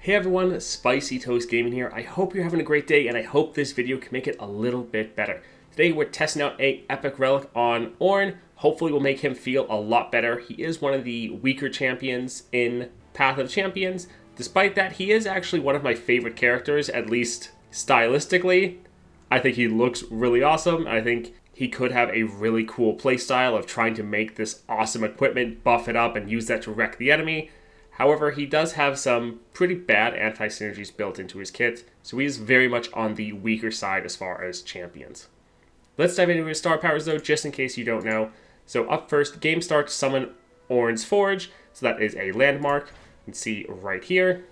Hey everyone, Spicy Toast Gaming here. I hope you're having a great day and I hope this video can make it a little bit better. Today we're testing out a epic relic on Ornn. Hopefully we'll make him feel a lot better. He is one of the weaker champions in Path of Champions. Despite that, he is actually one of my favorite characters, at least stylistically. I think he looks really awesome. I think he could have a really cool playstyle of trying to make this awesome equipment, buff it up, and use that to wreck the enemy. However, he does have some pretty bad anti-synergies built into his kit, so he is very much on the weaker side as far as champions. Let's dive into his star powers though, just in case you don't know. So up first, game starts, summon Ornn's Forge, so that is a landmark. You can see right here.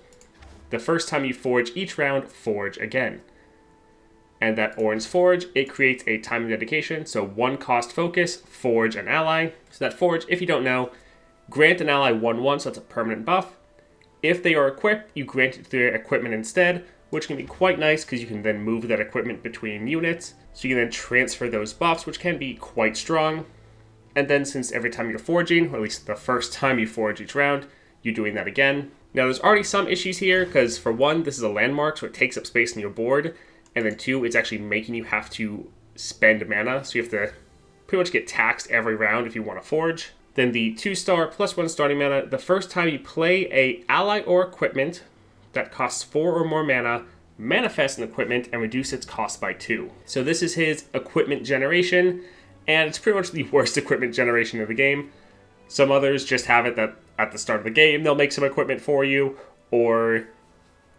The first time you forge each round, forge again. And that Ornn's Forge, it creates a time and dedication, so 1 cost focus, forge an ally. So that forge, if you don't know, grant an ally 1/1, so that's a permanent buff. If they are equipped, you grant it their equipment instead, which can be quite nice because you can then move that equipment between units. So you can then transfer those buffs, which can be quite strong. And then since every time you're forging, or at least the first time you forge each round, you're doing that again. Now there's already some issues here because for one, this is a landmark, so it takes up space in your board. And then two, it's actually making you have to spend mana, so you have to pretty much get taxed every round if you want to forge. Then the 2-star +1 starting mana, the first time you play a ally or equipment that costs 4 or more mana, manifest an equipment and reduce its cost by 2. So this is his equipment generation, and it's pretty much the worst equipment generation of the game. Some others just have it that at the start of the game they'll make some equipment for you, or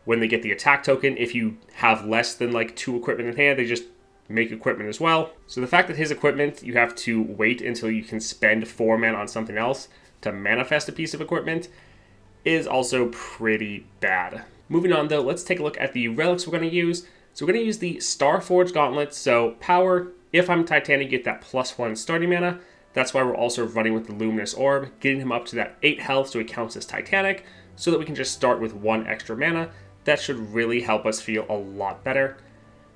when they get the attack token, if you have less than like 2 equipment in hand, they just make equipment as well. So the fact that his equipment, you have to wait until you can spend 4 mana on something else to manifest a piece of equipment is also pretty bad. Moving on though, let's take a look at the relics we're going to use. So we're going to use the Starforged Gauntlets. So power, if I'm Titanic, get that +1 starting mana. That's why we're also running with the Luminous Orb, getting him up to that 8 health so he counts as Titanic, so that we can just start with 1 extra mana. That should really help us feel a lot better.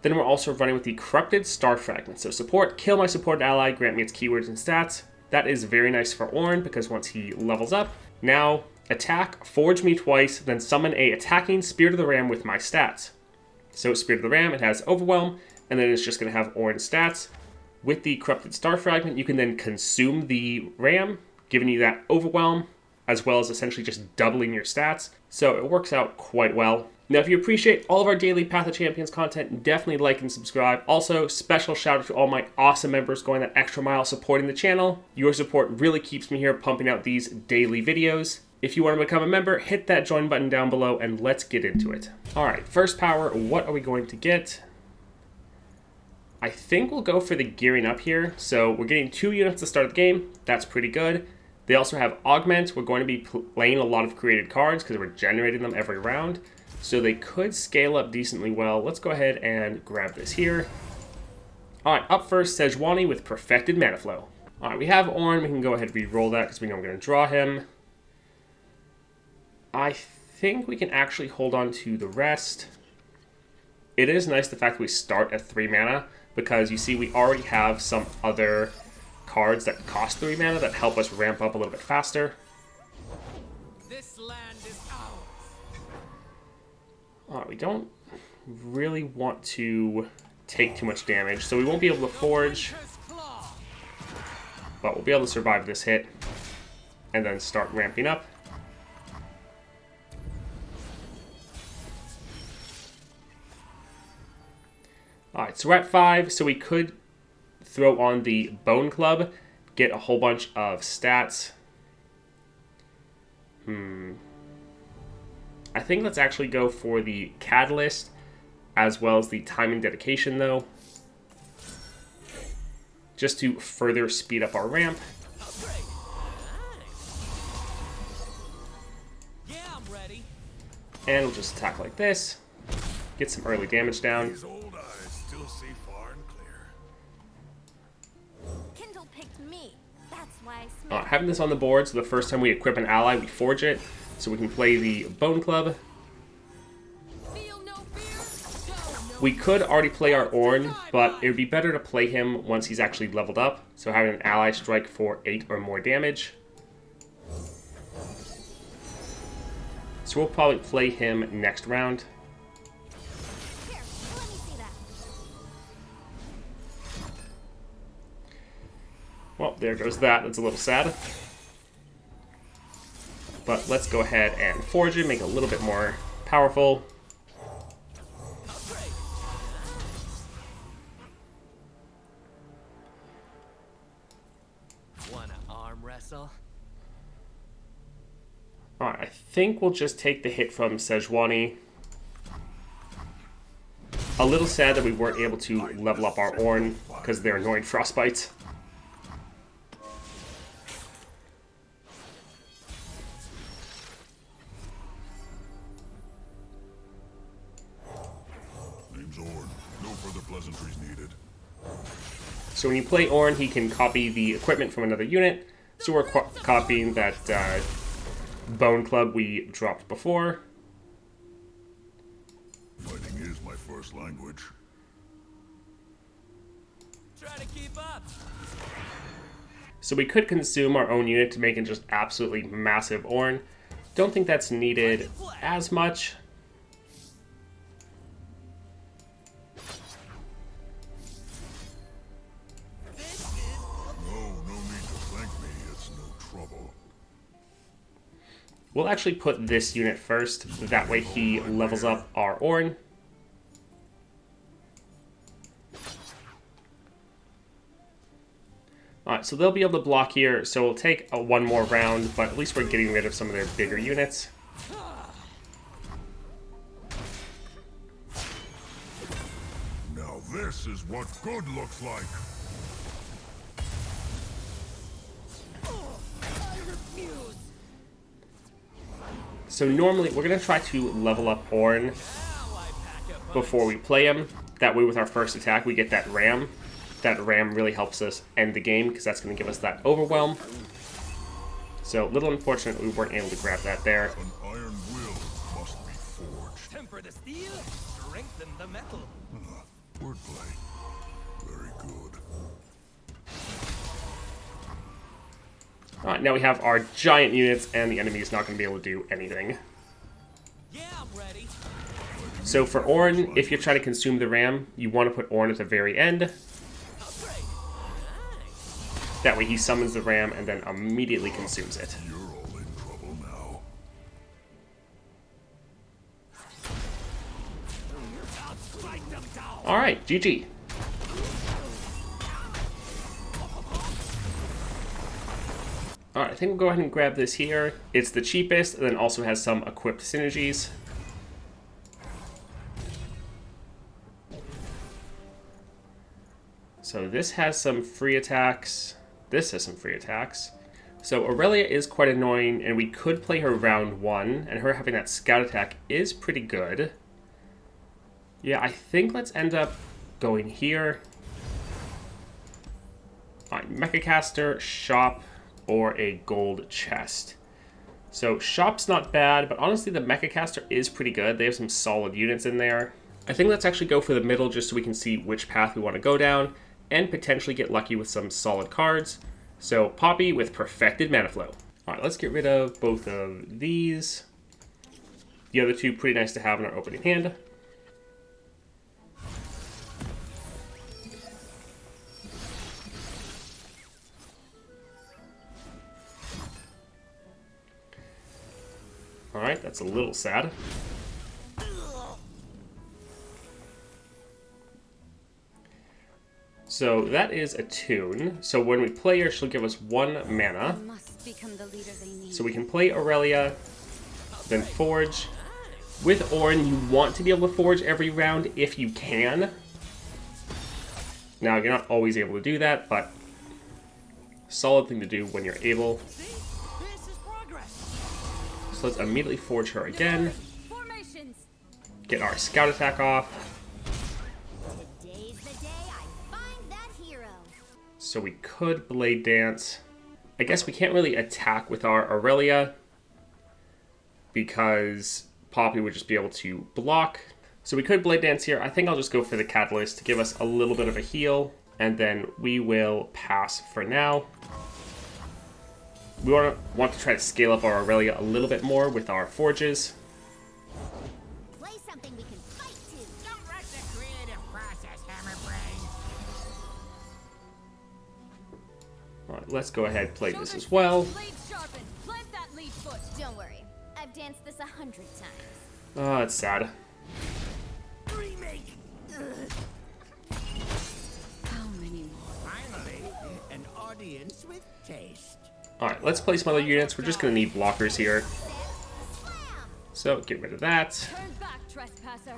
Then we're also running with the Corrupted Star Fragment. So support, kill my supported ally, grant me its keywords and stats. That is very nice for Ornn because once he levels up, now attack, forge me twice, then summon a attacking Spirit of the Ram with my stats. So Spirit of the Ram, it has Overwhelm, and then it's just going to have Ornn's stats. With the Corrupted Star Fragment, you can then consume the Ram, giving you that Overwhelm, as well as essentially just doubling your stats. So it works out quite well. Now, if you appreciate all of our daily Path of Champions content, definitely like and subscribe. Also, special shout out to all my awesome members going that extra mile supporting the channel. Your support really keeps me here pumping out these daily videos. If you want to become a member, hit that join button down below and let's get into it. All right, first power, what are we going to get? I think we'll go for the gearing up here. So we're getting 2 units at the start of the game. That's pretty good. They also have Augment. We're going to be playing a lot of created cards because we're generating them every round. So they could scale up decently well. Let's go ahead and grab this here. All right, up first, Sejuani with Perfected Mana Flow. All right, we have Ornn. We can go ahead and re-roll that because we know we're going to draw him. I think we can actually hold on to the rest. It is nice the fact that we start at 3 mana because you see we already have some other cards that cost 3 mana that help us ramp up a little bit faster. This land is ours. We don't really want to take too much damage, so we won't be able to forge, but we'll be able to survive this hit and then start ramping up. Alright, so we're at 5, so we could throw on the Bone Club, get a whole bunch of stats. I think let's actually go for the Catalyst as well as the Time and Dedication though, just to further speed up our ramp. Yeah, I'm ready. And we'll just attack like this, get some early damage down. These old eyes still see far and clear. Kindle picked me. That's why I smelled. Having this on the board, so the first time we equip an ally, we forge it, so we can play the Bone Club. Feel no fear. Show no We could already play our Ornn, but it would be better to play him once he's actually leveled up. So having an ally strike for 8 or more damage. So we'll probably play him next round. Here, let me see that. Well, there goes that. That's a little sad. But let's go ahead and forge him, make it a little bit more powerful. Wanna arm wrestle? Alright, I think we'll just take the hit from Sejuani. A little sad that we weren't able to level up our Ornn because they're annoying frostbites. Name's Ornn. No further pleasantries needed. So when you play Ornn, he can copy the equipment from another unit. So we're copying that Bone Club we dropped before. Fighting is my first language. Try to keep up. So we could consume our own unit to make it just absolutely massive Ornn. Don't think that's needed as much. No need to thank me. It's no trouble. We'll actually put this unit first. That way he levels up our Ornn. Alright, so they'll be able to block here, so we'll take one more round, but at least we're getting rid of some of their bigger units. Now this is what good looks like. So normally, we're going to try to level up Ornn before we play him. That way with our first attack, we get that ram. That ram really helps us end the game, because that's going to give us that overwhelm. So, a little unfortunate we weren't able to grab that there. An iron will must be forged. Temper the steel, strengthen the metal. Wordplay. Very good. Alright, now we have our giant units, and the enemy is not going to be able to do anything. Yeah, I'm ready. So for Ornn, if you're trying to consume the ram, you want to put Ornn at the very end. Upgrade. Nice. That way he summons the ram and then immediately consumes it. You're all in trouble now. Strike them down. Alright, GG. Alright, I think we'll go ahead and grab this here. It's the cheapest, and then also has some equipped synergies. So this has some free attacks. This has some free attacks. So Aurelia is quite annoying, and we could play her round 1, and her having that scout attack is pretty good. Yeah, I think let's end up going here. Alright, Mechacaster, Shop, or a gold chest. So Shop's not bad, but honestly the Mechacaster is pretty good. They have some solid units in there. I think let's actually go for the middle just so we can see which path we want to go down, and potentially get lucky with some solid cards. So Poppy with Perfected Mana Flow. Alright, let's get rid of both of these. The other two pretty nice to have in our opening hand. Alright, that's a little sad. So that is a tune. So when we play her, she'll give us 1 mana. Must become the leader they need. So we can play Aurelia, then Forge. With Ornn, you want to be able to Forge every round if you can. Now, you're not always able to do that, but solid thing to do when you're able. See? This is progress. So let's immediately Forge her again. Formations. Get our Scout attack off. Today's the day I find that hero. So we could Blade Dance. I guess we can't really attack with our Aurelia because Poppy would just be able to block. So we could Blade Dance here. I think I'll just go for the Catalyst to give us a little bit of a heal, and then we will pass for now. We want to try to scale up our Aurelia a little bit more with our Forges. something we can fight to. Don't rush the creative process, Hammerbrain. Alright, let's go ahead and play this as well. Blades sharpened. Plant that lead foot. Don't worry, I've danced this 100 times. Oh, it's sad. Remake. How many more? Finally, an audience with taste. Alright, let's play some other units. We're just going to need blockers here. Slam! So, get rid of that. Turn back, trespasser.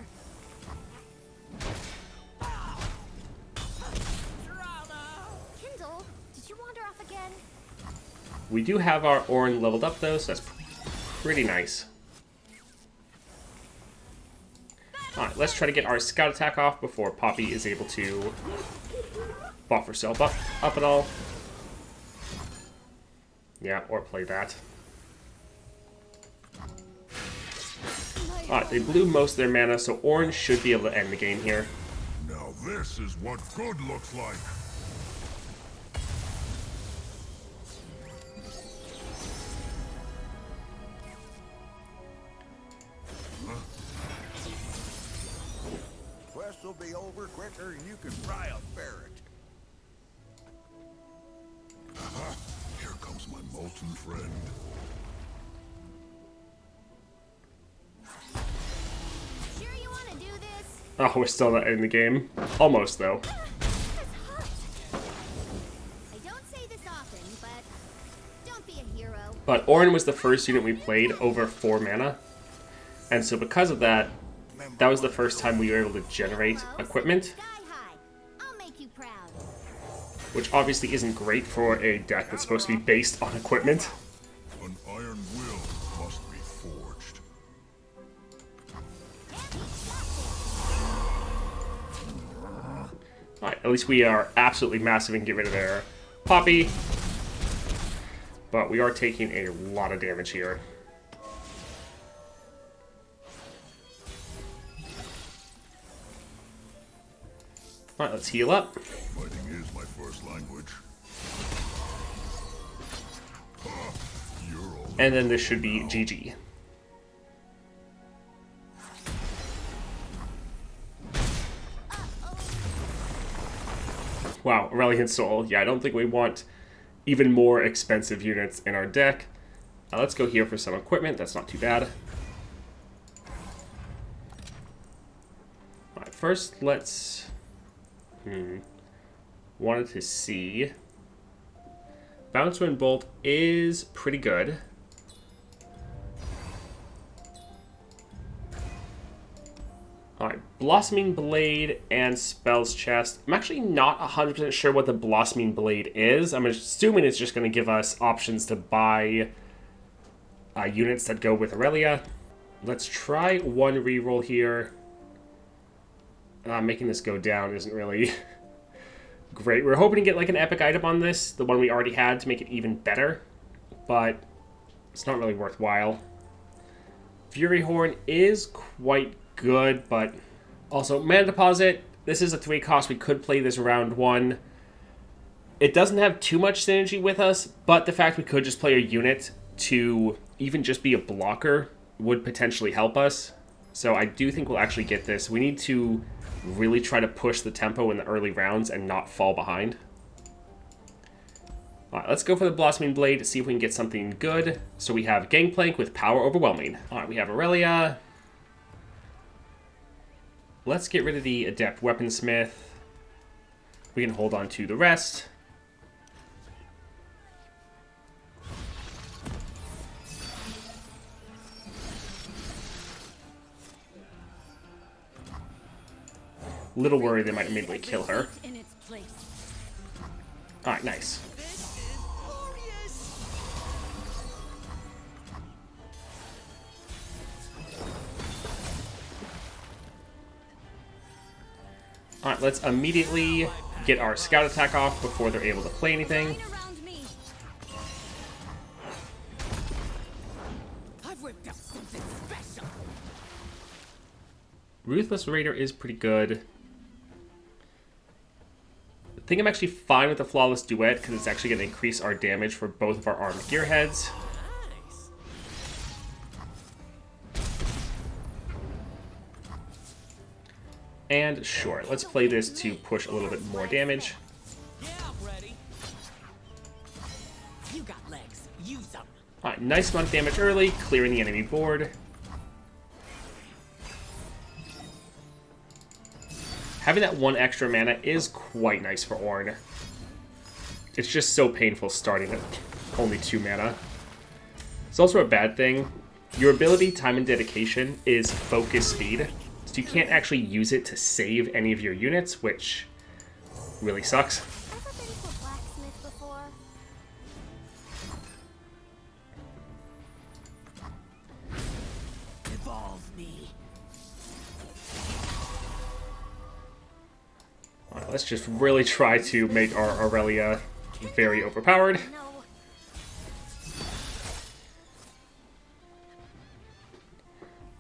Kindle, did you wander off again? We do have our Ornn leveled up, though, so that's pretty nice. Alright, let's try to get our scout attack off before Poppy is able to buff herself up at all. Yeah, or play that. Alright, they blew most of their mana, so Ornn should be able to end the game here. Now this is what good looks like. Quest will be over quicker than you can fry a ferret. Aha! Here comes my molten friend. Sure you want to do this? Oh, we're still not in the game. Almost, though. That's hot. I don't say this often, but don't be a hero. But Ornn was the first unit we played over 4 mana. And so because of that, that was the first time we were able to generate equipment, Sky high. I'll make you proud. which obviously isn't great for a deck that's supposed to be based on equipment. An iron will must be forged. Alright, at least we are absolutely massive and get rid of their Poppy. But we are taking a lot of damage here. Alright, let's heal up. Fighting is my first language. Ha! You're all And then this should be GG. Wow, Relic Soul. Yeah, I don't think we want even more expensive units in our deck. Let's go here for some equipment. That's not too bad. Alright, first let's... Wanted to see... Bounce Wind Bolt is pretty good. Alright, Blossoming Blade and Spells Chest. I'm actually not 100% sure what the Blossoming Blade is. I'm assuming it's just going to give us options to buy units that go with Aurelia. Let's try one reroll here. Making this go down isn't really great. We're hoping to get like an epic item on this, the one we already had, to make it even better. But it's not really worthwhile. Fury Horn is quite good, but also Mana Deposit. This is a 3 cost. We could play this round 1. It doesn't have too much synergy with us, but the fact we could just play a unit to even just be a blocker would potentially help us. So I do think we'll actually get this. We need to really try to push the tempo in the early rounds and not fall behind. Alright, let's go for the Blossoming Blade to see if we can get something good. So we have Gangplank with Power Overwhelming. Alright, we have Aurelia. Let's get rid of the Adept Weaponsmith. We can hold on to the rest. Little worried they might immediately kill her. In its place. Alright, nice. This is glorious. Alright, let's immediately get our scout attack off before they're able to play anything. Line around me. I've whipped up something special. Ruthless Raider is pretty good. I think I'm actually fine with the Flawless Duet because it's actually going to increase our damage for both of our armed gearheads. Nice. And sure, let's play this to push a little bit more damage. Yeah, I'm ready. You got legs. Use them. Alright, nice amount of damage early, clearing the enemy board. Having that 1 extra mana is quite nice for Ornn. It's just so painful starting at only 2 mana. It's also a bad thing. Your ability, Time and Dedication, is focus speed, so you can't actually use it to save any of your units, which really sucks. Ever been to a blacksmith before? Evolve me. Alright, let's just really try to make our Aurelia very overpowered. No.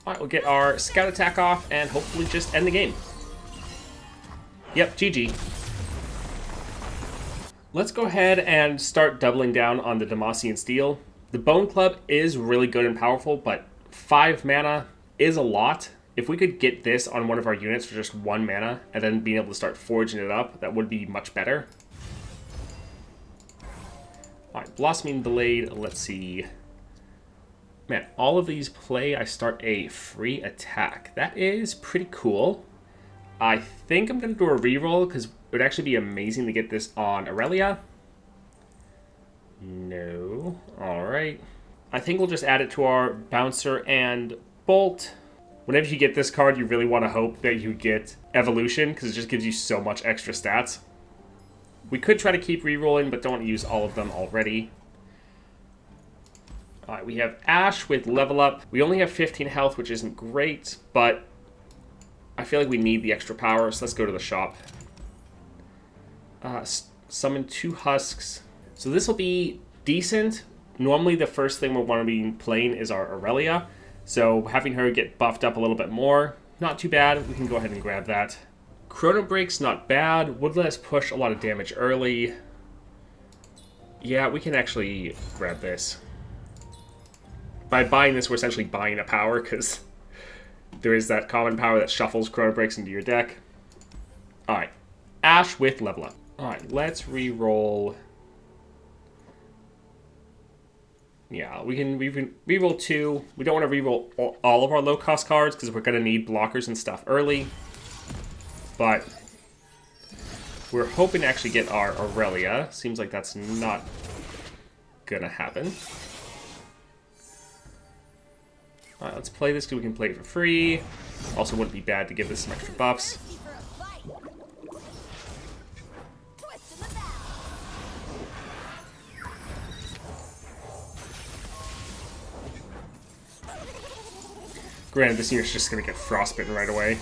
Alright, we'll get our scout attack off and hopefully just end the game. Yep, GG. Let's go ahead and start doubling down on the Demacian Steel. The Bone Club is really good and powerful, but 5 mana is a lot. If we could get this on one of our units for just 1 mana, and then being able to start forging it up, that would be much better. Alright, Blossoming Blade, let's see. Man, all of these play, I start a free attack. That is pretty cool. I think I'm going to do a reroll, because it would actually be amazing to get this on Aurelia. No. Alright. I think we'll just add it to our Bouncer and Bolt. Whenever you get this card, you really want to hope that you get Evolution, because it just gives you so much extra stats. We could try to keep rerolling, but don't want to use all of them already. Alright, we have Ash with Level Up. We only have 15 health, which isn't great, but I feel like we need the extra power, so let's go to the shop. Summon 2 Husks. So this will be decent. Normally the first thing we'll want to be playing is our Aurelia, so having her get buffed up a little bit more, not too bad. We can go ahead and grab that. Chrono Break's not bad. Would let us push a lot of damage early. Yeah, we can actually grab this. By buying this, we're essentially buying a power, because there is that common power that shuffles Chrono Breaks into your deck. Alright, Ash with Level Up. Alright, let's re-roll. Yeah, we can re-roll 2. We don't want to re-roll all of our low-cost cards, because we're going to need blockers and stuff early. But we're hoping to actually get our Aurelia. Seems like that's not going to happen. Alright, let's play this because we can play it for free. Also wouldn't be bad to give this some extra buffs. Thirsty for a fight. Twist in the bow. Granted, this unit's just going to get frostbitten right away.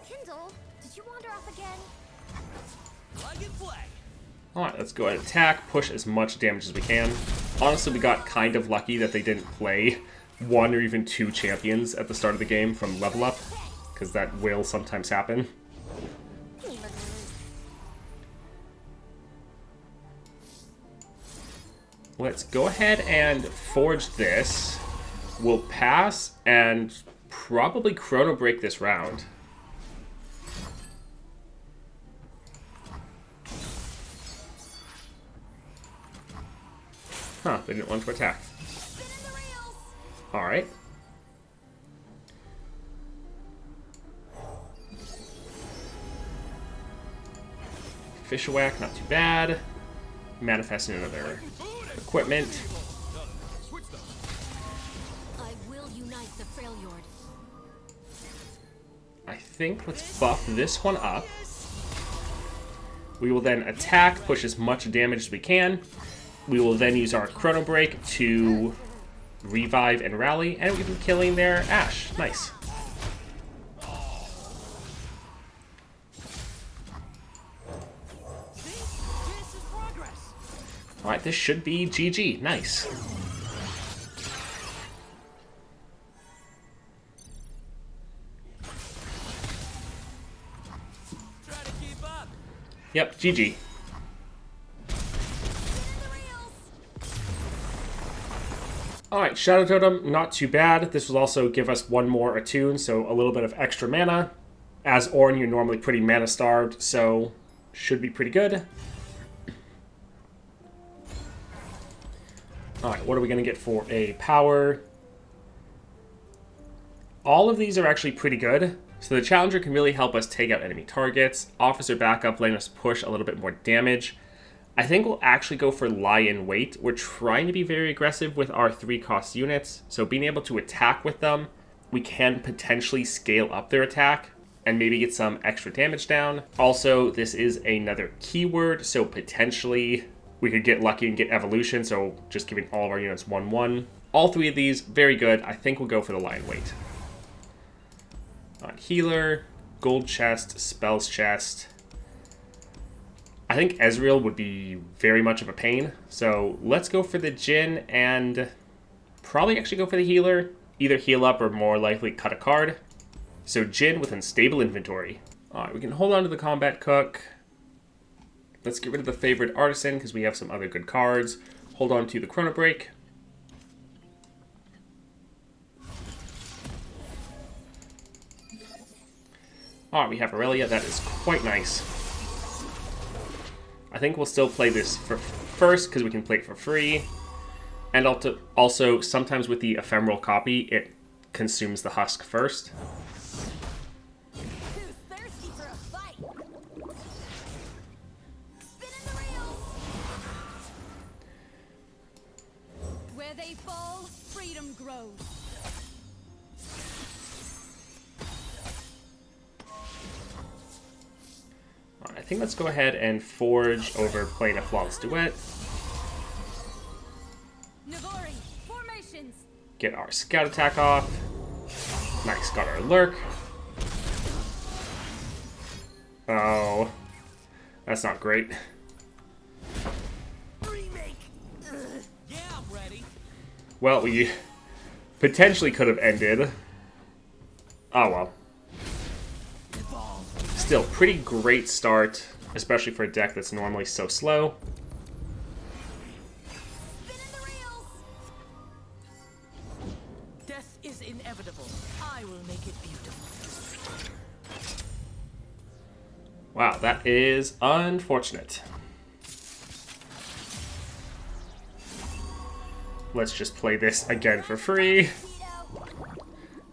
Kindle, did you wander off again? Plug and play. Alright, let's go ahead and attack, push as much damage as we can. Honestly, we got kind of lucky that they didn't play 1 or even 2 champions at the start of the game from Level Up, because that will sometimes happen. Let's go ahead and forge this. We'll pass and probably Chrono Break this round. Huh, they didn't want to attack. Alright. Fishwhack, not too bad. Manifesting another equipment. I will unite the Freljord. I think let's buff this one up. We will then attack, push as much damage as we can. We will then use our Chrono Break to revive and rally, and we've been killing their Ash. Nice. This is progress. Alright, this should be GG. Nice. Try to keep up. Yep, GG. Alright, Shadow Totem, not too bad. This will also give us one more attune, so a little bit of extra mana. As Ornn, you're normally pretty mana starved, so should be pretty good. Alright, what are we going to get for a power? All of these are actually pretty good. So the Challenger can really help us take out enemy targets. Officer Backup letting us push a little bit more damage. I think we'll actually go for Lie in Wait. We're trying to be very aggressive with our 3-cost units. So being able to attack with them, we can potentially scale up their attack and maybe get some extra damage down. Also, this is another keyword, so potentially we could get lucky and get evolution, so just giving all of our units 1/1. All 3 of these, very good. I think we'll go for the Lie in Wait. On healer, gold chest, spells chest. I think Ezreal would be very much of a pain, so let's go for the Jhin and probably actually go for the healer. Either heal up or more likely cut a card. So Jhin with unstable inventory. Alright, we can hold on to the Combat Cook. Let's get rid of the Favorite Artisan because we have some other good cards. Hold on to the Chrono Break. Alright, we have Aurelia. That is quite nice. I think we'll still play this first because we can play it for free. And also, sometimes with the ephemeral copy, it consumes the husk first. Who's thirsty for a fight? Spinning the reels. Where they fall, freedom grows. I think let's go ahead and forge over playing a Flawless Duet. Navori, formations. Get our Scout Attack off. Nice, got our Lurk. Oh, that's not great. Remake. Yeah, I'm ready. Well, we potentially could have ended. Oh well. Still, pretty great start, especially for a deck that's normally so slow. Spinning the reels. Death is inevitable. I will make it beautiful. Wow, that is unfortunate. Let's just play this again for free.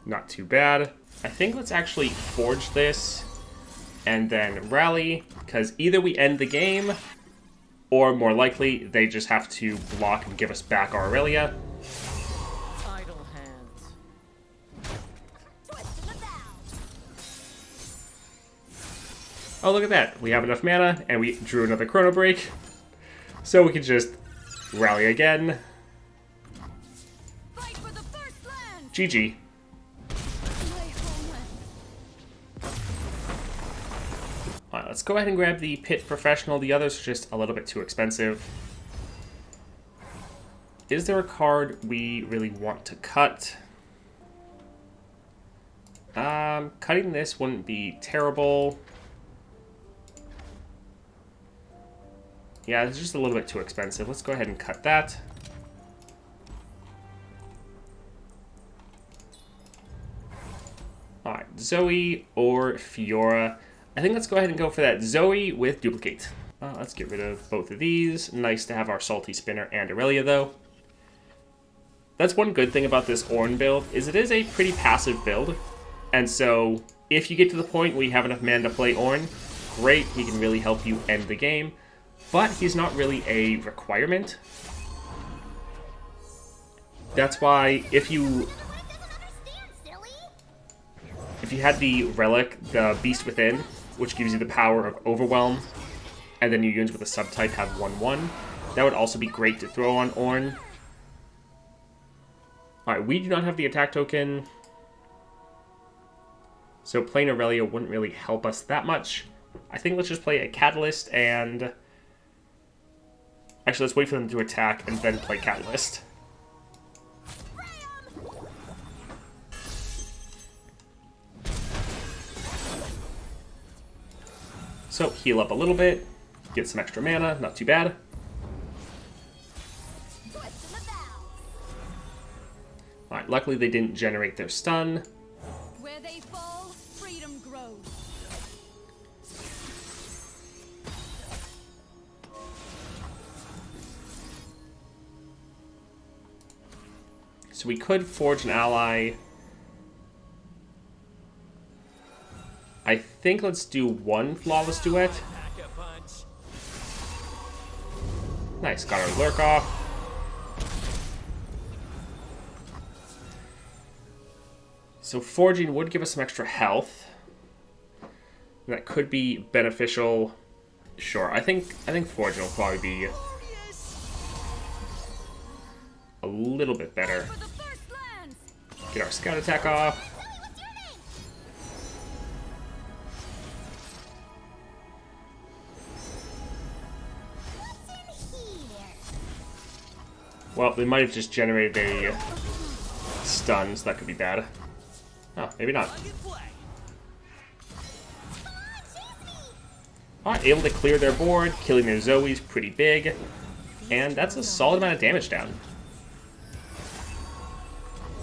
Not too bad. I think let's actually forge this and then rally, because either we end the game, or more likely, they just have to block and give us back our Aurelia. Idle hands. Twisting the bow. Oh, look at that. We have enough mana, and we drew another Chrono Break. So we can just rally again. Fight for the first land. GG. My homeland. Alright, let's go ahead and grab the Pit Professional. The others are just a little bit too expensive. Is there a card we really want to cut? Cutting this wouldn't be terrible. Yeah, it's just a little bit too expensive. Let's go ahead and cut that. Alright, Zoe or Fiora. I think let's go ahead and go for that Zoe with Duplicate. Let's get rid of both of these. Nice to have our Salty Spinner and Aurelia, though. That's one good thing about this Ornn build, is it is a pretty passive build. And so, if you get to the point where you have enough mana to play Ornn, great, he can really help you end the game. But he's not really a requirement. That's why if you had the Relic, the Beast Within, which gives you the power of Overwhelm, and then your units with a subtype have 1/1, that would also be great to throw on Ornn. Alright, we do not have the attack token, so playing Aurelia wouldn't really help us that much. I think let's just play a Catalyst and... Actually, let's wait for them to attack and then play Catalyst. So, heal up a little bit, get some extra mana, not too bad. Twisting the bow. Alright, luckily they didn't generate their stun. Where they fall, freedom grows. So we could forge an ally. I think let's do one flawless duet. Nice, got our lurk off. So forging would give us some extra health. That could be beneficial. Sure, I think forging will probably be a little bit better. For the first lands. Get our scout attack off. What's in here? Well, they might have just generated a stun, so that could be bad. Oh, maybe not. Alright, able to clear their board, killing their Zoes pretty big. And that's a solid amount of damage down.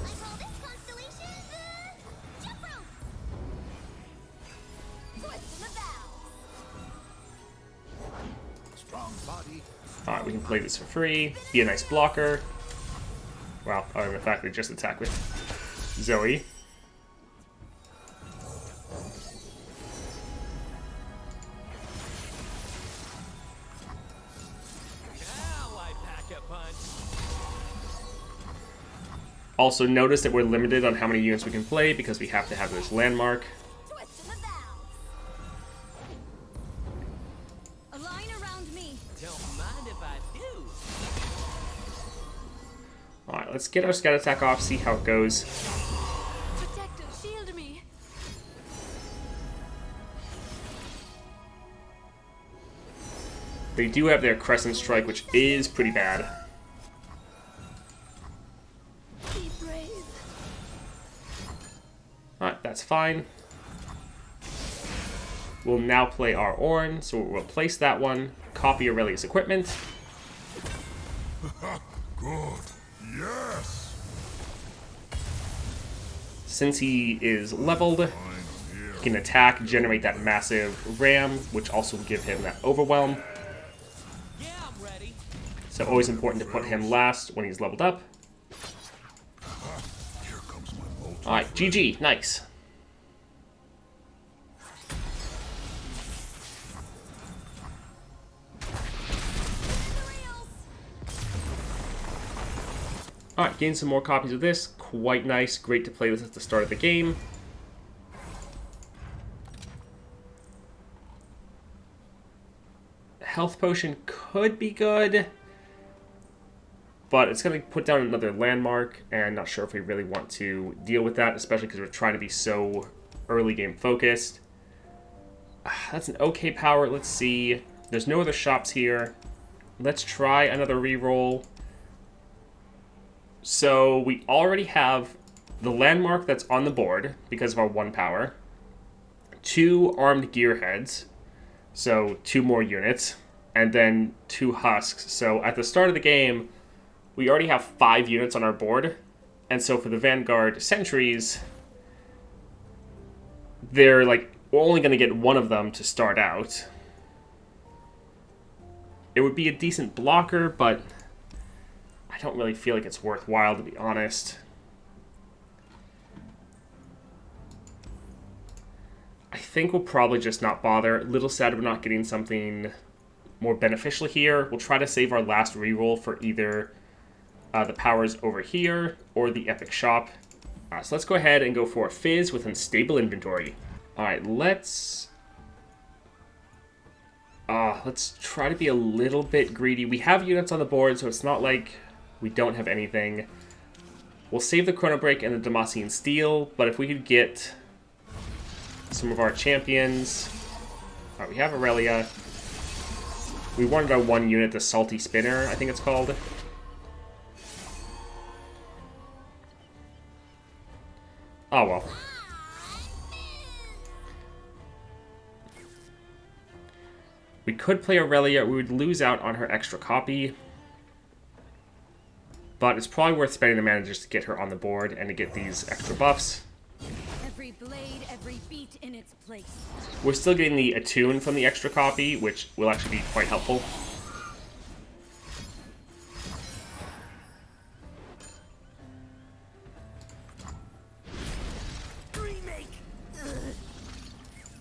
I call this constellation the jump rope. Twist in the valve. Strong body. Alright, we can play this for free. Be a nice blocker. Well, other than the fact they just attack with Zoe. Also notice that we're limited on how many units we can play because we have to have this landmark. Twist in the valve. Align around me. Don't mind if I do. Alright, let's get our scout attack off, see how it goes. Protector, shield me. They do have their Crescent Strike, which is pretty bad. Be brave. Alright, that's fine. We'll now play our Ornn, so we'll replace that one, copy Aurelia's equipment. Good. Yes. Since he is leveled, I'm he here. can attack, generate that massive ram, which also will give him that overwhelm. Yeah, I'm ready. So always important to put him last when he's leveled up. Here comes my multi. Alright, GG, nice. Alright, gain some more copies of this. Quite nice. Great to play with at the start of the game. Health potion could be good, but it's going to put down another landmark, and not sure if we really want to deal with that, especially because we're trying to be so early game focused. That's an okay power. Let's see. There's no other shops here. Let's try another reroll. So we already have the landmark that's on the board because of our 1 power. 2 armed gearheads, so 2 more units, and then 2 husks. So at the start of the game, we already have 5 units on our board, and so for the Vanguard sentries, they're like, we're only going to get 1 of them to start out. It would be a decent blocker, but I don't really feel like it's worthwhile, to be honest. I think we'll probably just not bother. A little sad we're not getting something more beneficial here. We'll try to save our last reroll for either the powers over here or the epic shop. So let's go ahead and go for a Fizz with unstable inventory. Alright, let's try to be a little bit greedy. We have units on the board, so it's not like we don't have anything. We'll save the Chrono Break and the Damascene Steel, but if we could get some of our champions. Alright, we have Aurelia. We wanted our 1 unit, the Salty Spinner, I think it's called. Oh well. We could play Aurelia. We would lose out on her extra copy. but it's probably worth spending the mana just to get her on the board and to get these extra buffs. Every blade, every beat in its place. We're still getting the Attune from the extra copy, which will actually be quite helpful.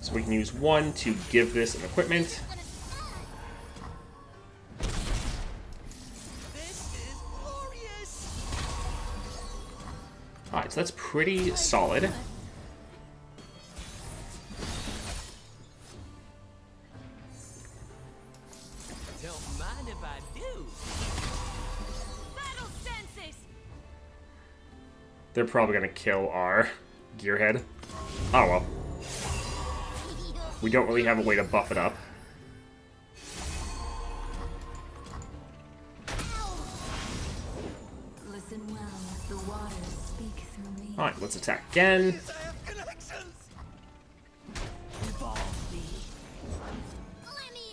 So we can use one to give this an equipment. Alright, so that's pretty solid. Don't mind if I do. Battle senses! They're probably going to kill our Gearhead. Oh well. We don't really have a way to buff it up. Listen well, the waters speak through me. Alright, let's attack again. I have connections.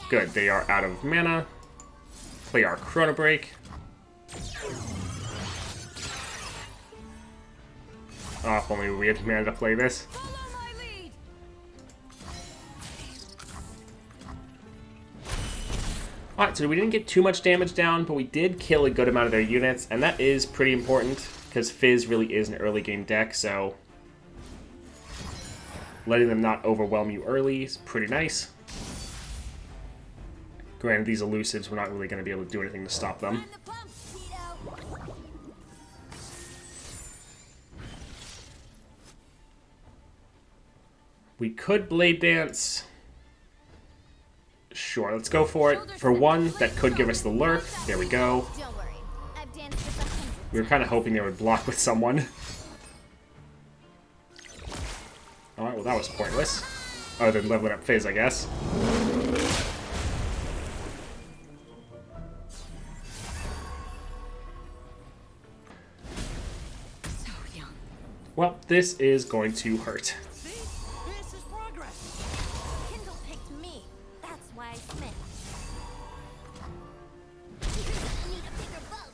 Good, they are out of mana. Play our Chrono Break. Oh, if only we had mana to play this. Follow my lead! Alright, so we didn't get too much damage down, but we did kill a good amount of their units, and that is pretty important, because Fizz really is an early game deck, so letting them not overwhelm you early is pretty nice. Granted, these elusives, we're not really going to be able to do anything to stop them. Find the pump, Tito. We could Blade Dance. Sure, let's go for it. For one, that could give us the lurk. There we go. Don't worry. I've danced with 100. We were kind of hoping they would block with someone. Alright, well that was pointless. Other than leveling up Fizz, I guess. So young. Well, this is going to hurt. See? This is progress. Kindle picked me. That's why I smith. Need a bigger boat.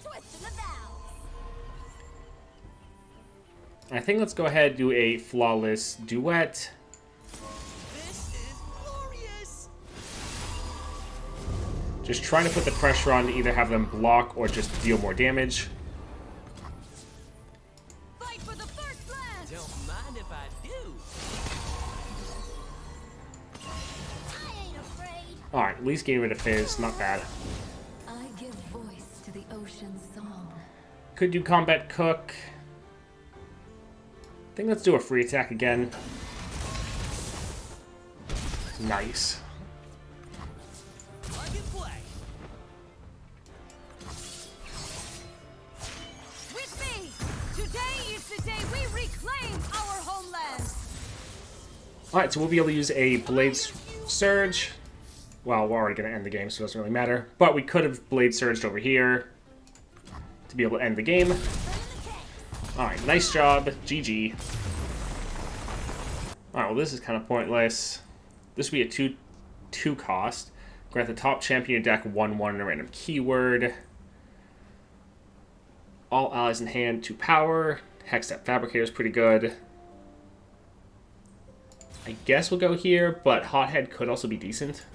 Twisting the valves. I think let's go ahead and do a flawless duet. This is glorious. Just trying to put the pressure on to either have them block or just deal more damage. Fight for the first land! Don't mind if I do. I ain't afraid. Alright, at least getting rid of Fizz, not bad. I give voice to the ocean's song. Could do Combat Cook. I think let's do a free attack again. Nice. I can play. With me! Today is the day we reclaim our homeland! Alright, so we'll be able to use a Blade Surge. Well, we're already going to end the game, so it doesn't really matter. But we could have Blade Surged over here to be able to end the game. Alright, nice job. GG. Alright, well this is kind of pointless. This would be a 2 cost. Grant the top champion deck 1/1 and a random keyword. All allies in hand 2 power. Hexstep Fabricator is pretty good. I guess we'll go here, but Hothead could also be decent.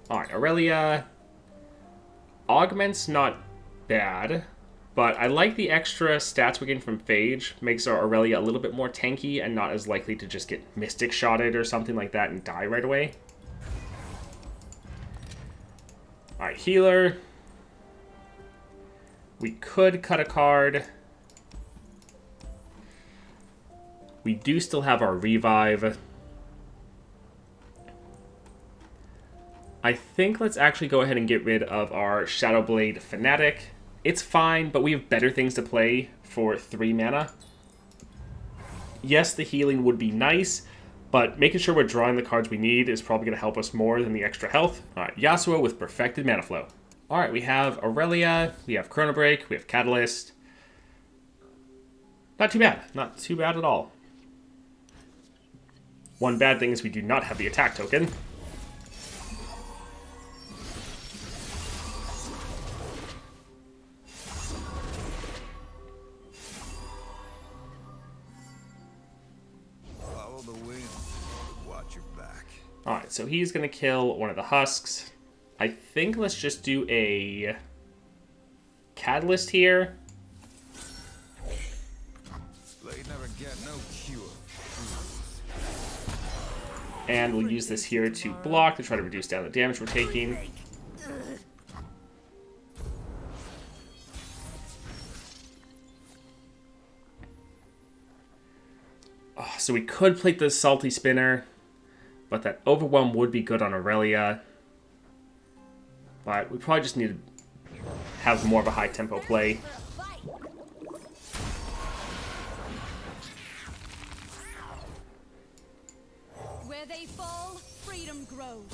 Alright, Aurelia. Augment's not bad, but I like the extra stats we're getting from Phage. Makes our Aurelia a little bit more tanky and not as likely to just get Mystic Shotted or something like that and die right away. Alright, Healer. We could cut a card. We do still have our Revive. I think let's actually go ahead and get rid of our Shadowblade Fanatic. It's fine, but we have better things to play for 3 mana. Yes, the healing would be nice, but making sure we're drawing the cards we need is probably going to help us more than the extra health. Alright, Yasuo with Perfected Mana Flow. Alright, we have Aurelia, we have Chrono Break, we have Catalyst. Not too bad. Not too bad at all. One bad thing is we do not have the attack token. Follow the wind. Watch your back. Alright, so he's going to kill one of the husks. I think let's just do a catalyst here. They never get no cure. And we'll use this here to block to try to reduce down the damage we're taking. Oh, so we could play the Salty Spinner, but that Overwhelm would be good on Aurelia. But we probably just need to have more of a high tempo play. Where they fall, freedom grows.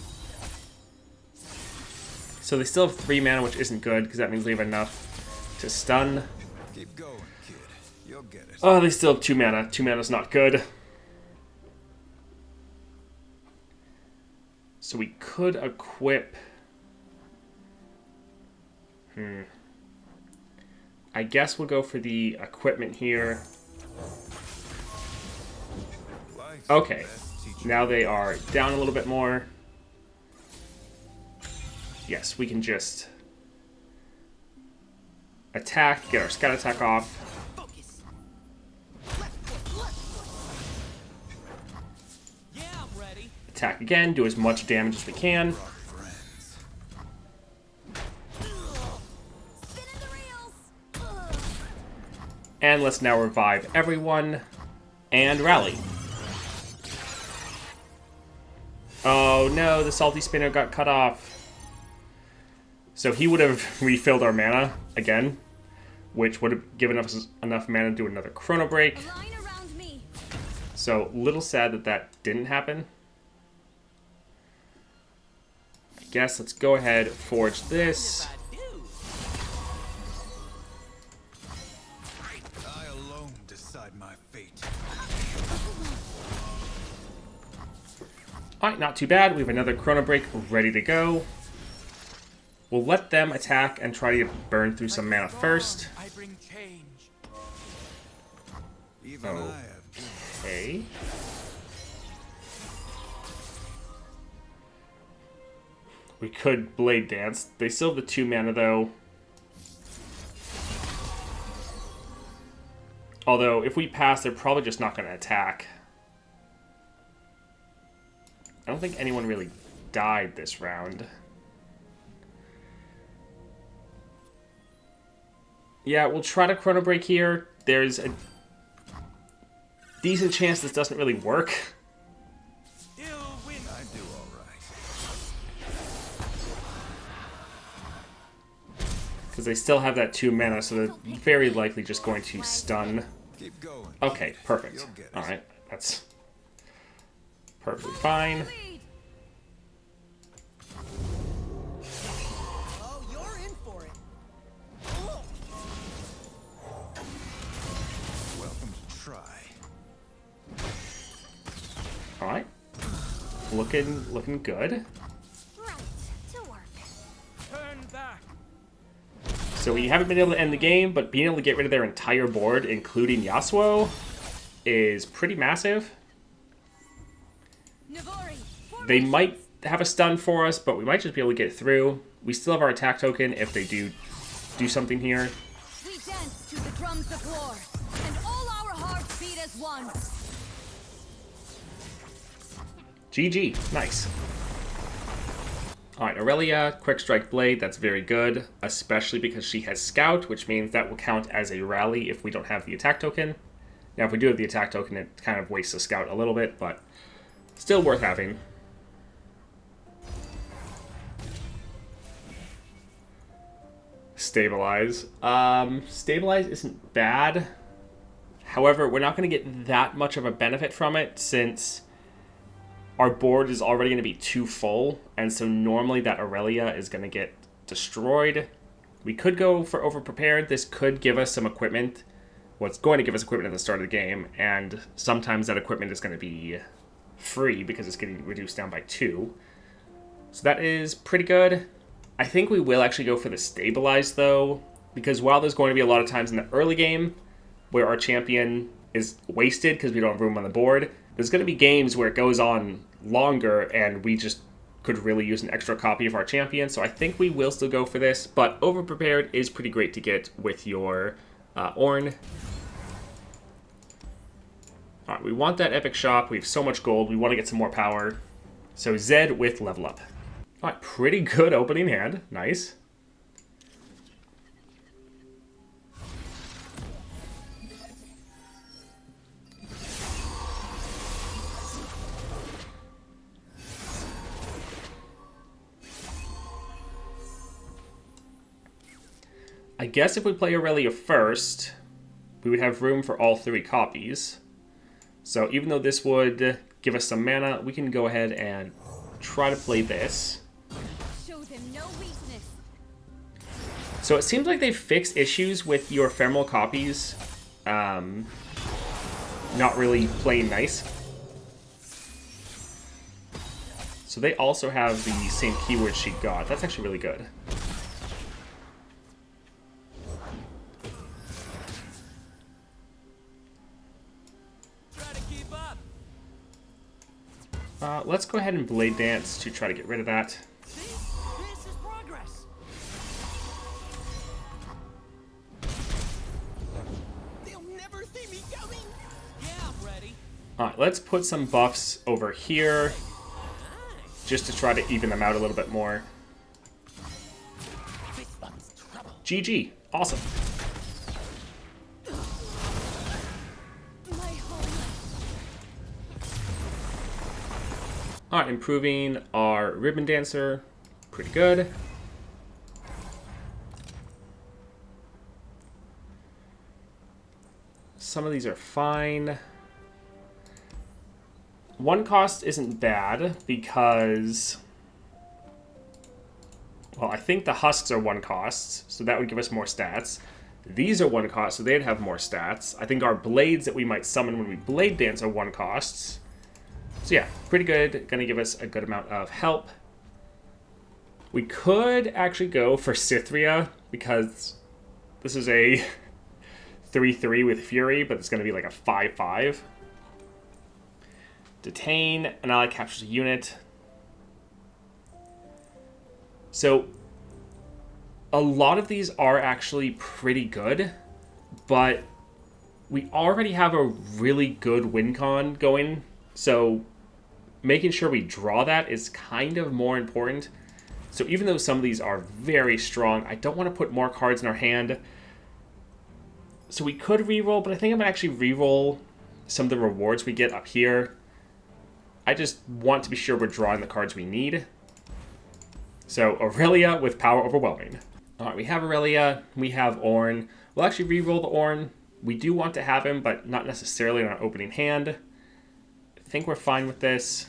So they still have 3 mana, which isn't good, because that means they have enough to stun. Keep going, kid. You'll get it. Oh, they still have 2 mana. 2 mana's not good. So we could equip... I guess we'll go for the equipment here. Okay. Now they are down a little bit more. Yes, we can just attack, get our scout attack off. Focus. Left foot, left foot. Yeah, I'm ready. Attack again, do as much damage as we can. Spinning the reels. And let's now revive everyone and rally. Oh no, the Salty Spinner got cut off. So he would have refilled our mana again, which would have given us enough mana to do another Chrono Break. Line around me. So, little sad that that didn't happen. I guess let's go ahead, forge this. If I do. I alone decide my fate. Alright, not too bad. We have another Chrono Break ready to go. We'll let them attack and try to burn through some mana first. I bring change. Even I have. Okay. We could Blade Dance. They still have the 2 mana though. Although, if we pass, they're probably just not going to attack. I don't think anyone really died this round. Yeah, we'll try to Chrono Break here. There's a decent chance this doesn't really work. Ill wind. I do all right. Because they still have that 2 mana, so they're very likely just going to stun. Keep going. Okay, perfect. You'll get it. Alright, that's perfectly fine. Lead. Oh, you're in for it. Welcome to try. Alright. Looking good. Right, to work. Turn back. So we haven't been able to end the game, but being able to get rid of their entire board, including Yasuo, is pretty massive. Navori. They might have a stun for us, but we might just be able to get through. We still have our attack token if they do something here. We dance to the drums of war, and all our hearts beat as one. GG. Nice. Alright, Aurelia, Quick Strike Blade, that's very good, especially because she has Scout, which means that will count as a rally if we don't have the attack token. Now, if we do have the attack token, it kind of wastes the Scout a little bit, but still worth having. Stabilize. Stabilize isn't bad. However, we're not going to get that much of a benefit from it since our board is already going to be too full, and so normally that Aurelia is going to get destroyed. We could go for Overprepared. This could give us some equipment. Well, it's going to give us equipment at the start of the game, and sometimes that equipment is going to be free because it's getting reduced down by 2. So that is pretty good. I think we will actually go for the stabilize though, because while there's going to be a lot of times in the early game where our champion is wasted because we don't have room on the board, there's going to be games where it goes on longer and we just could really use an extra copy of our champion. So I think we will still go for this, but overprepared is pretty great to get with your Ornn. Alright, we want that epic shop. We have so much gold. We want to get some more power. So Zed with level up. Alright, pretty good opening hand. Nice. I guess if we play Aurelia first, we would have room for all 3 copies. So even though this would give us some mana, we can go ahead and try to play this. Show them no weakness. So it seems like they've fixed issues with your ephemeral copies not really playing nice. So they also have the same keyword she got. That's actually really good. Let's go ahead and Blade Dance to try to get rid of that. See? This is progress. They'll never see me coming. Yeah, I'm ready. Alright, let's put some buffs over here just to try to even them out a little bit more. GG. Awesome. Alright, improving our Ribbon Dancer. Pretty good. Some of these are fine. 1 cost isn't bad because... well, I think the husks are 1 cost, so that would give us more stats. These are 1 cost, so they'd have more stats. I think our blades that we might summon when we Blade Dance are 1 costs. So yeah, pretty good. Gonna give us a good amount of help. We could actually go for Cythria because this is a 3/3 with Fury, but it's gonna be like a 5/5. Detain, an ally captures a unit. So a lot of these are actually pretty good, but we already have a really good win con going. So making sure we draw that is kind of more important. So even though some of these are very strong, I don't want to put more cards in our hand. So we could reroll, but I think I'm going to actually reroll some of the rewards we get up here. I just want to be sure we're drawing the cards we need. So Aurelia with Power Overwhelming. Alright, we have Aurelia, we have Ornn. We'll actually reroll the Ornn. We do want to have him, but not necessarily in our opening hand. I think we're fine with this.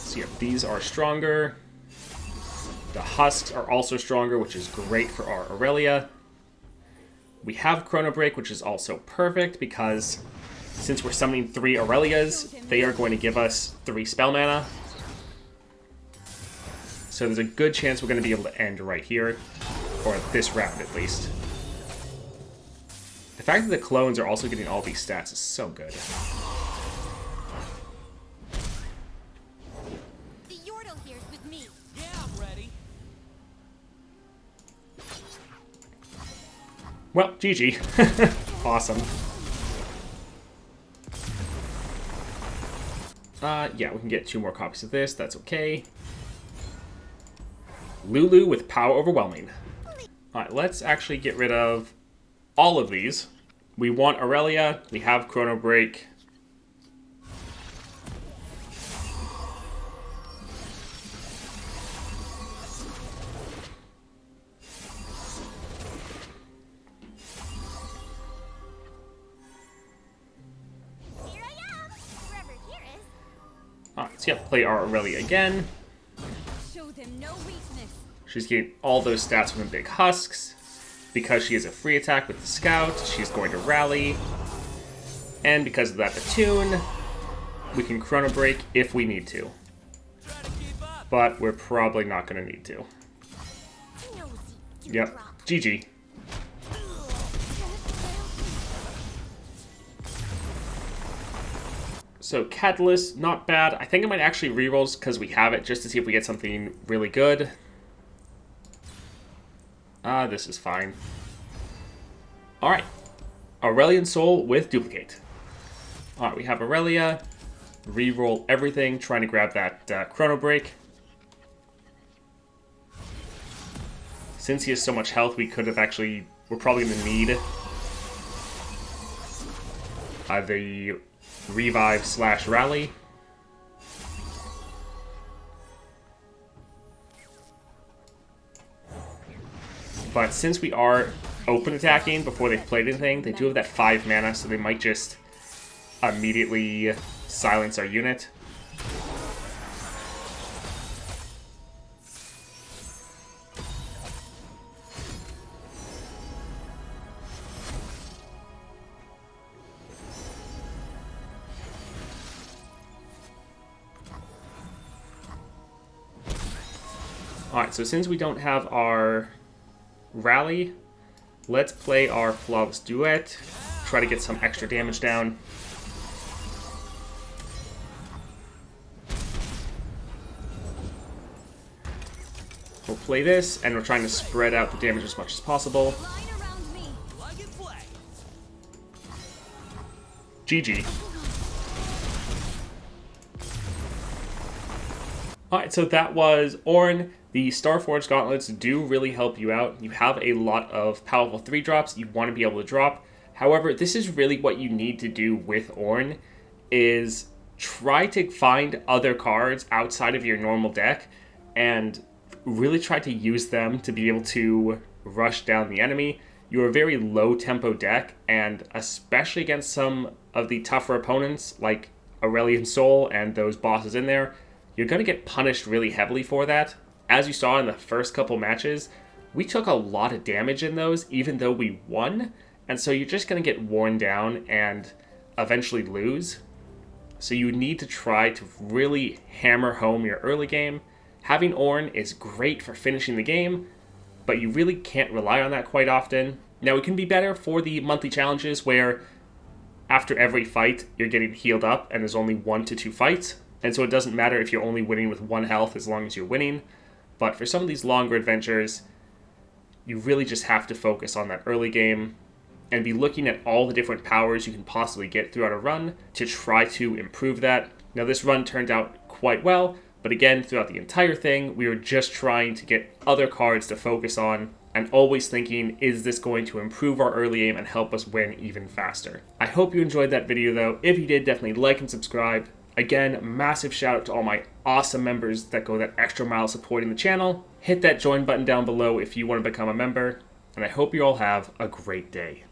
So yeah, these are stronger. The husks are also stronger, which is great for our Aurelia. We have Chrono Break, which is also perfect because since we're summoning 3 Aurelias, they are going to give us 3 spell mana. So there's a good chance we're going to be able to end right here, or this round at least. The fact that the clones are also getting all these stats is so good. The Yordle here's with me. Yeah, I'm ready. Well, GG. Awesome. Yeah, we can get 2 more copies of this. That's okay. Lulu with Power Overwhelming. Alright, let's actually get rid of all of these. We want Aurelia. We have Chrono Break. Here I am. Wherever here is. Alright, so yeah, play our Aurelia again. Show them no weakness. She's getting all those stats from the big husks. Because she has a free attack with the scout, she's going to rally. And because of that attune, we can chrono break if we need to. But we're probably not going to need to. Yep, GG. So Catalyst, not bad. I think I might actually rerolls because we have it, just to see if we get something really good. This is fine. Alright. Aurelian Soul with Duplicate. Alright, we have Aurelia. Reroll everything, trying to grab that Chrono Break. Since he has so much health, we could have actually... We're probably going to need the Revive / Rally. But since we are open attacking before they've played anything, they do have that 5 mana, so they might just immediately silence our unit. Alright, so since we don't have our rally, let's play our Flawless Duet, try to get some extra damage down. We'll play this, and we're trying to spread out the damage as much as possible. GG. Alright, so that was Ornn. The Starforged Gauntlets do really help you out. You have a lot of powerful 3-drops you want to be able to drop. However, this is really what you need to do with Ornn, is try to find other cards outside of your normal deck and really try to use them to be able to rush down the enemy. You're a very low tempo deck, and especially against some of the tougher opponents like Aurelian Soul and those bosses in there, you're going to get punished really heavily for that. As you saw in the first couple matches, we took a lot of damage in those, even though we won. And so you're just going to get worn down and eventually lose. So you need to try to really hammer home your early game. Having Ornn is great for finishing the game, but you really can't rely on that quite often. Now, it can be better for the monthly challenges where after every fight, you're getting healed up and there's only 1 to 2 fights. And so it doesn't matter if you're only winning with 1 health as long as you're winning. But for some of these longer adventures, you really just have to focus on that early game and be looking at all the different powers you can possibly get throughout a run to try to improve that. Now, this run turned out quite well, but again, throughout the entire thing, we were just trying to get other cards to focus on and always thinking, is this going to improve our early game and help us win even faster? I hope you enjoyed that video, though. If you did, definitely like and subscribe. Again, massive shout out to all my awesome members that go that extra mile supporting the channel. Hit that join button down below if you want to become a member, and I hope you all have a great day.